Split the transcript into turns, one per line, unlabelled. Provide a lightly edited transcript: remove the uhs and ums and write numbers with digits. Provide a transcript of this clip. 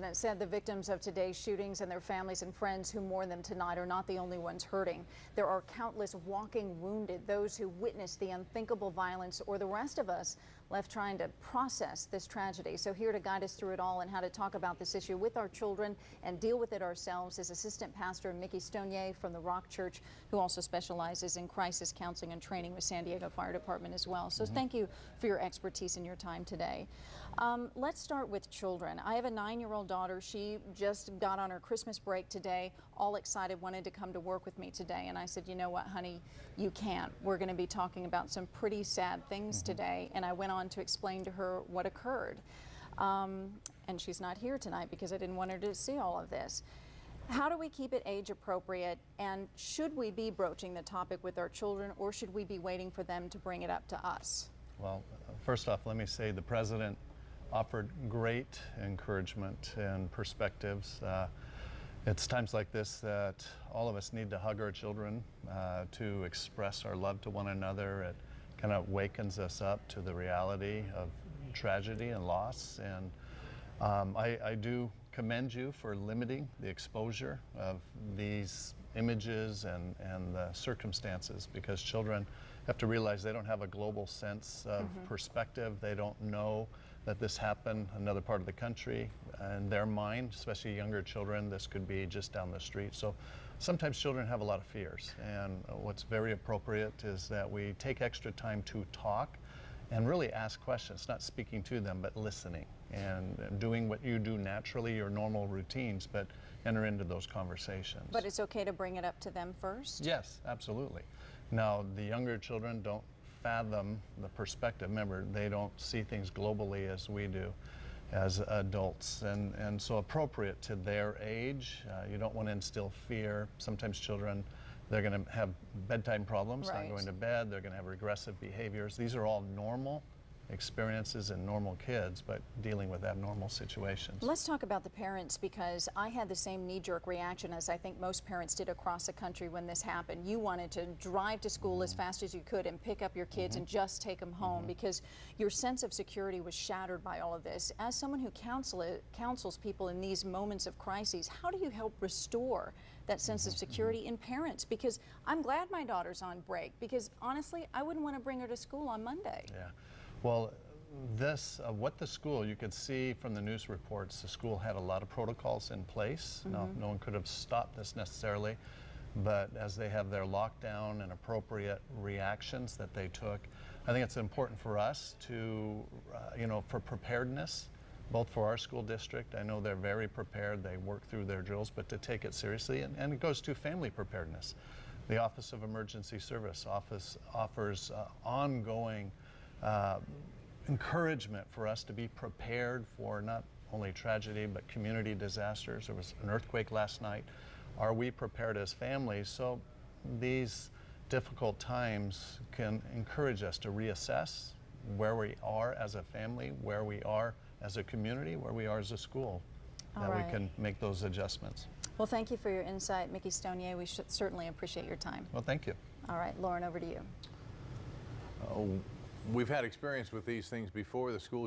And it said the victims of today's shootings and their families and friends who mourn them tonight are not the only ones hurting. There are countless walking wounded, those who witnessed the unthinkable violence, or the rest of us left trying to process this tragedy. So here to guide us through it all and how to talk about this issue with our children and deal with it ourselves is Assistant Pastor Mickey Stonier from the Rock Church, who also specializes in crisis counseling and training with San Diego Fire Department as well. So thank you for your expertise and your time today. Let's start with children. I have a 9-year-old daughter. She just got on her Christmas break today, all excited, wanted to come to work with me today. And I said, you know what, honey, you can't. We're going to be talking about some pretty sad things today. And I went on to explain to her what occurred. And she's not here tonight because I didn't want her to see all of this. How do we keep it age appropriate, and should we be broaching the topic with our children, or should we be waiting for them to bring it up to us?
Well, first off, let me say the President offered great encouragement and perspectives. It's times like this that all of us need to hug our children to express our love to one another. It kind of wakens us up to the reality of tragedy and loss. And I do commend you for limiting the exposure of these images and the circumstances, because children have to realize they don't have a global sense of perspective. They don't know that this happened in another part of the country. In their mind, especially younger children, this could be just down the street. So sometimes children have a lot of fears, and what's very appropriate is that we take extra time to talk and really ask questions, not speaking to them, but listening and doing what you do naturally, your normal routines, but enter into those conversations.
But it's okay to bring it up to them first?
Yes, absolutely. Now, the younger children don't fathom the perspective. Remember, they don't see things globally as we do as adults, and so appropriate to their age. You don't want to instill fear. Sometimes children, they're going to have bedtime problems, not going to bed. They're going to have regressive behaviors. These are all normal experiences in normal kids, but dealing with abnormal situations.
Let's talk about the parents, because I had the same knee-jerk reaction as I think most parents did across the country when this happened. You wanted to drive to school as fast as you could and pick up your kids and just take them home because your sense of security was shattered by all of this. As someone who counsels people in these moments of crises, how do you help restore that sense of security in parents? Because I'm glad my daughter's on break, because honestly, I wouldn't want to bring her to school on Monday.
Yeah. Well, what the school, you could see from the news reports, the school had a lot of protocols in place. No one could have stopped this necessarily, but as they have their lockdown and appropriate reactions that they took, I think it's important for us to, for preparedness, both for our school district. I know they're very prepared, they work through their drills, but to take it seriously, and it goes to family preparedness. The Office of Emergency Service offers ongoing encouragement for us to be prepared for not only tragedy but community disasters. There was an earthquake last night. Are we prepared as families? So these difficult times can encourage us to reassess where we are as a family, where we are as a community, where we are as a school, that we can make those adjustments.
Well, thank you for your insight, Mickey Stonier. We should certainly appreciate your time.
Well, thank you.
All right, Lauren, over to you.
We've had experience with these things before. The school